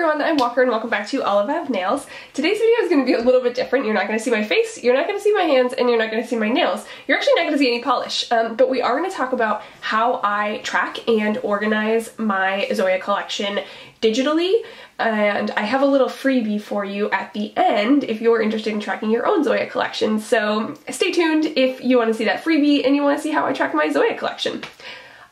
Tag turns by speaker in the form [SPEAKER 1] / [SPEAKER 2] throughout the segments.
[SPEAKER 1] everyone, I'm Walker and welcome back to Ave Nails. Today's video is going to be a little bit different. You're not going to see my face, you're not going to see my hands, and you're not going to see my nails. You're actually not going to see any polish, but we are going to talk about how I track and organize my Zoya collection digitally, and I have a little freebie for you at the end if you're interested in tracking your own Zoya collection. So stay tuned if you want to see that freebie and you want to see how I track my Zoya collection.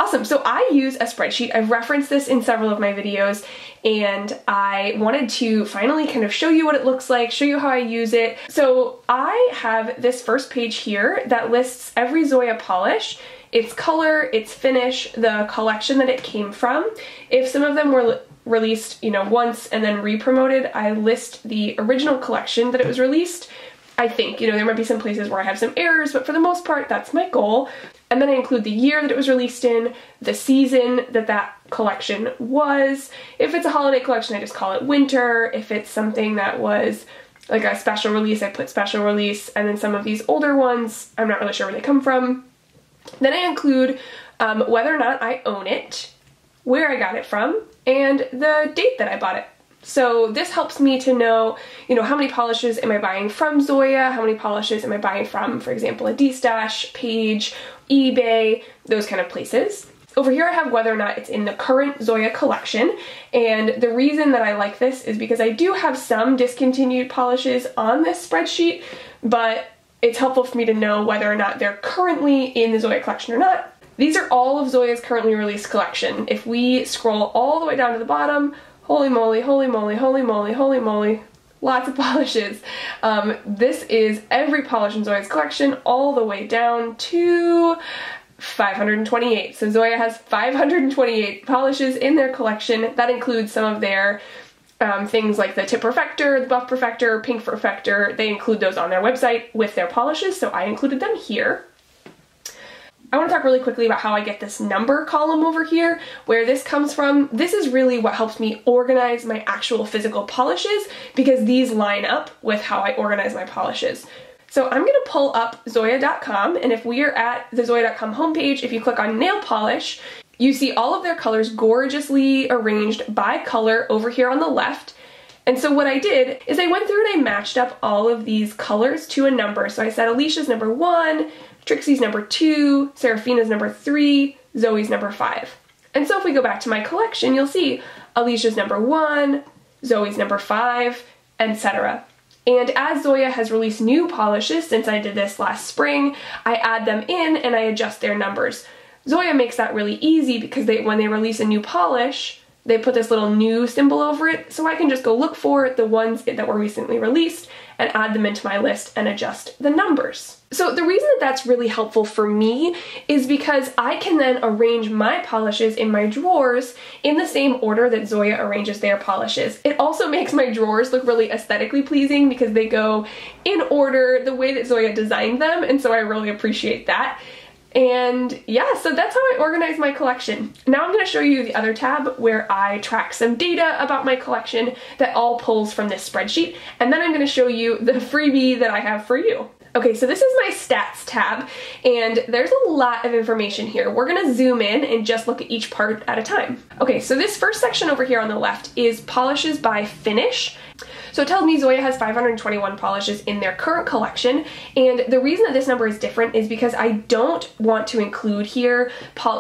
[SPEAKER 1] Awesome, so I use a spreadsheet. I've referenced this in several of my videos and I wanted to finally kind of show you what it looks like, show you how I use it. So I have this first page here that lists every Zoya polish, its color, its finish, the collection that it came from. If some of them were released, once and then re-promoted, I list the original collection that it was released. I think, there might be some places where I have some errors, but for the most part, that's my goal. And then I include the year that it was released in, the season that that collection was. If it's a holiday collection, I just call it winter. If it's something that was like a special release, I put special release. And then some of these older ones, I'm not really sure where they come from. Then I include whether or not I own it, where I got it from, and the date that I bought it. So this helps me to know, how many polishes am I buying from Zoya, how many polishes am I buying from, for example, a D-Stash, Page, eBay, those kind of places. Over here I have whether or not it's in the current Zoya collection, and the reason that I like this is because I do have some discontinued polishes on this spreadsheet, but it's helpful for me to know whether or not they're currently in the Zoya collection or not. These are all of Zoya's currently released collection. If we scroll all the way down to the bottom, holy moly, holy moly, holy moly, holy moly, lots of polishes. This is every polish in Zoya's collection all the way down to 528. So Zoya has 528 polishes in their collection. That includes some of their things like the Tip Perfector, the Buff Perfector, Pink Perfector. They include those on their website with their polishes, so I included them here. I want to talk really quickly about how I get this number column over here, where this comes from. This is really what helps me organize my actual physical polishes because these line up with how I organize my polishes. So I'm going to pull up Zoya.com, and if we are at the Zoya.com homepage, if you click on nail polish, you see all of their colors gorgeously arranged by color over here on the left. And so what I did is I went through and I matched up all of these colors to a number. So I said Alicia's number 1, Trixie's number 2, Seraphina's number 3, Zoe's number 5. And so if we go back to my collection, you'll see Alicia's number 1, Zoe's number 5, etc. And as Zoya has released new polishes since I did this last spring, I add them in and I adjust their numbers. Zoya makes that really easy because when they release a new polish, they put this little new symbol over it, so I can just go look for the ones that were recently released and add them into my list and adjust the numbers. So the reason that that's really helpful for me is because I can then arrange my polishes in my drawers in the same order that Zoya arranges their polishes. It also makes my drawers look really aesthetically pleasing because they go in order the way that Zoya designed them, and so I really appreciate that. And yeah, so that's how I organize my collection. Now I'm going to show you the other tab where I track some data about my collection that all pulls from this spreadsheet, and then I'm going to show you the freebie that I have for you. Okay, so this is my stats tab, and there's a lot of information here. We're going to zoom in and just look at each part at a time. Okay, so this first section over here on the left is polishes by finish. So it tells me Zoya has 521 polishes in their current collection, and the reason that this number is different is because I don't want to include here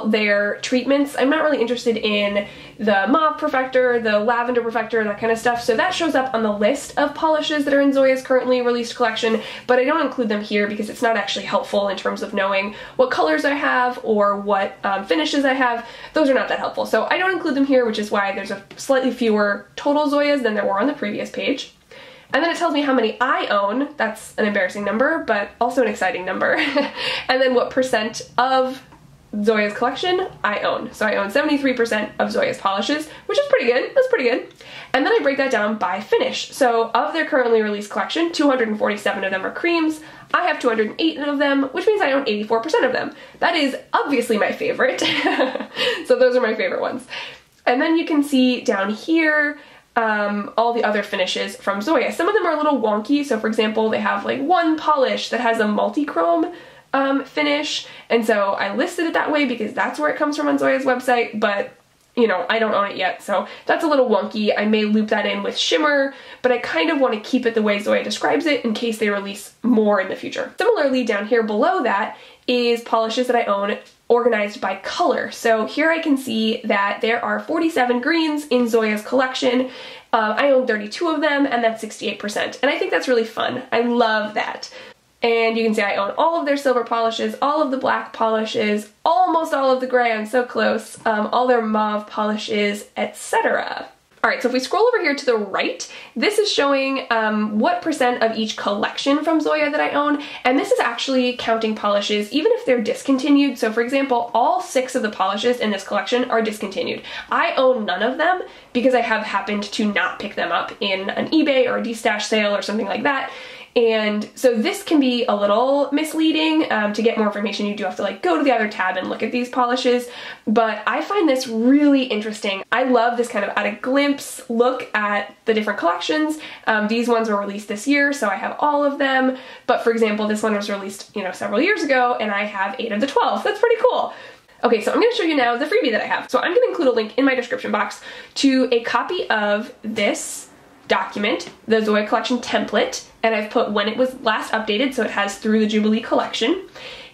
[SPEAKER 1] their treatments. I'm not really interested in the Mauve Perfector, the Lavender Perfector, that kind of stuff, so that shows up on the list of polishes that are in Zoya's currently released collection, but I don't include them here because it's not actually helpful in terms of knowing what colors I have or what finishes I have. Those are not that helpful, so I don't include them here, which is why there's a slightly fewer total Zoyas than there were on the previous page. And then it tells me how many I own. That's an embarrassing number, but also an exciting number. And then what percent of Zoya's collection I own. So I own 73% of Zoya's polishes, which is pretty good. That's pretty good. And then I break that down by finish. So of their currently released collection, 247 of them are creams. I have 208 of them, which means I own 84% of them. That is obviously my favorite. So those are my favorite ones. And then you can see down here all the other finishes from Zoya. Some of them are a little wonky. So for example, they have like one polish that has a multi-chrome finish, and so I listed it that way because that's where it comes from on Zoya's website, but you know, I don't own it yet, so that's a little wonky. I may loop that in with shimmer, but I kind of want to keep it the way Zoya describes it in case they release more in the future. Similarly, down here below that is polishes that I own organized by color. So here I can see that there are 47 greens in Zoya's collection. I own 32 of them, and that's 68%. And I think that's really fun. I love that. And you can see I own all of their silver polishes, all of the black polishes, almost all of the gray, I'm so close, all their mauve polishes, etc. All right, so if we scroll over here to the right, this is showing what percent of each collection from Zoya that I own, and this is actually counting polishes even if they're discontinued. So for example, all 6 of the polishes in this collection are discontinued. I own none of them because I have happened to not pick them up in an eBay or a D-stash sale or something like that. And so this can be a little misleading. To get more information, you do have to like go to the other tab and look at these polishes, but I find this really interesting. I love this kind of at a glimpse look at the different collections. These ones were released this year, so I have all of them. But for example, this one was released, you know, several years ago, and I have 8 of the 12. That's pretty cool. Okay, so I'm going to show you now the freebie that I have. So I'm going to include a link in my description box to a copy of this document, the Zoya collection template, and I've put when it was last updated, so it has through the Jubilee collection.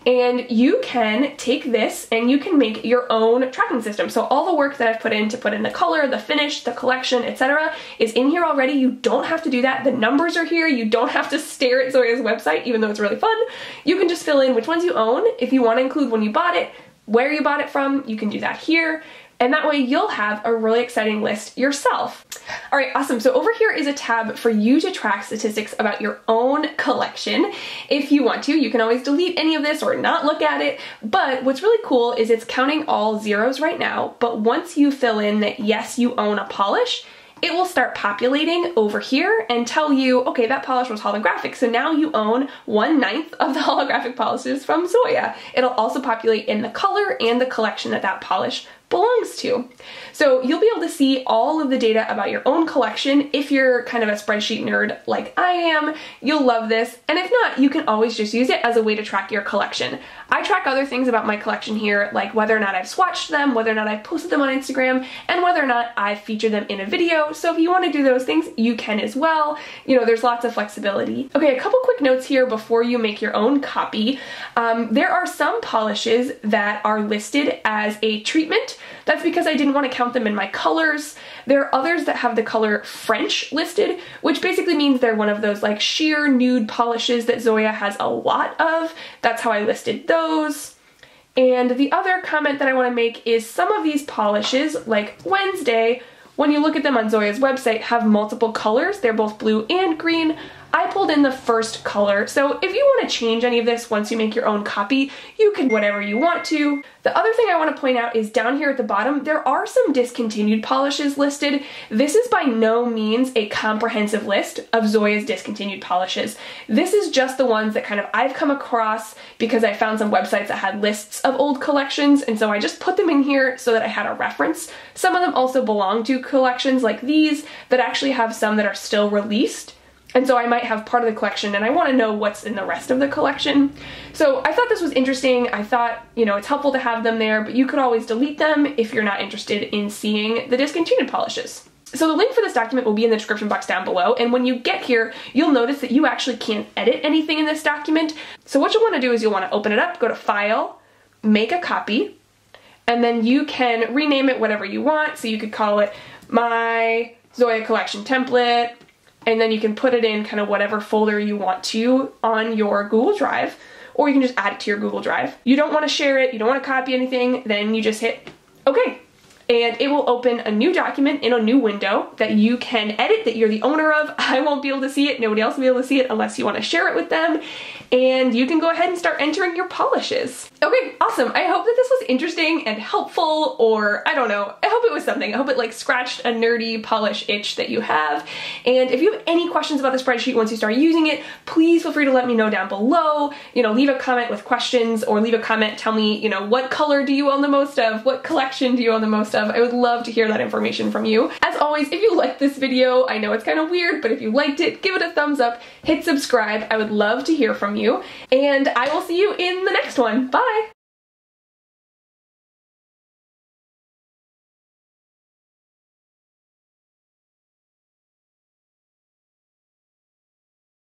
[SPEAKER 1] And you can take this and you can make your own tracking system. So all the work that I've put in to put in the color, the finish, the collection, etc. is in here already. You don't have to do that. The numbers are here. You don't have to stare at Zoya's website, even though it's really fun. You can just fill in which ones you own. If you want to include when you bought it, where you bought it from, you can do that here. And that way you'll have a really exciting list yourself. All right, awesome. So over here is a tab for you to track statistics about your own collection. If you want to, you can always delete any of this or not look at it. But what's really cool is it's counting all zeros right now. But once you fill in that yes, you own a polish, it will start populating over here and tell you, okay, that polish was holographic, so now you own 1/9 of the holographic polishes from Zoya. It'll also populate in the color and the collection that that polish belongs to. So you'll be able to see all of the data about your own collection. If you're kind of a spreadsheet nerd like I am, you'll love this. And if not, you can always just use it as a way to track your collection. I track other things about my collection here, like whether or not I've swatched them, whether or not I've posted them on Instagram, and whether or not I've featured them in a video. So if you want to do those things, you can as well. You know, there's lots of flexibility. Okay, a couple quick notes here before you make your own copy. There are some polishes that are listed as a treatment. That's because I didn't want to count them in my colors. There are others that have the color French listed, which basically means they're one of those like sheer nude polishes that Zoya has a lot of. That's how I listed those. And the other comment that I want to make is some of these polishes, like Wednesday, when you look at them on Zoya's website, have multiple colors. They're both blue and green. I pulled in the first color, so if you want to change any of this once you make your own copy, you can do whatever you want to. The other thing I want to point out is down here at the bottom, there are some discontinued polishes listed. This is by no means a comprehensive list of Zoya's discontinued polishes. This is just the ones that kind of I've come across because I found some websites that had lists of old collections, and so I just put them in here so that I had a reference. Some of them also belong to collections like these that actually have some that are still released. And so I might have part of the collection and I want to know what's in the rest of the collection. So I thought this was interesting. I thought, you know, it's helpful to have them there, but you could always delete them if you're not interested in seeing the discontinued polishes. So the link for this document will be in the description box down below, and when you get here, you'll notice that you actually can't edit anything in this document. So what you'll want to do is you'll want to open it up, go to File, Make a Copy, and then you can rename it whatever you want. So you could call it My Zoya Collection Template, and then you can put it in kind of whatever folder you want to on your Google Drive, or you can just add it to your Google Drive. You don't want to share it, you don't want to copy anything, then you just hit OK. And it will open a new document in a new window that you can edit, that you're the owner of. I won't be able to see it, nobody else will be able to see it unless you want to share it with them. And you can go ahead and start entering your polishes. Okay, awesome. I hope that this was interesting and helpful, or I don't know, I hope it was something. I hope it like scratched a nerdy polish itch that you have. And if you have any questions about the spreadsheet once you start using it, please feel free to let me know down below. You know, leave a comment with questions, or leave a comment, tell me, you know, what color do you own the most of? What collection do you own the most of? I would love to hear that information from you. As always, if you liked this video, I know it's kind of weird, but if you liked it, give it a thumbs up, hit subscribe. I would love to hear from you, and I will see you in the next one. Bye!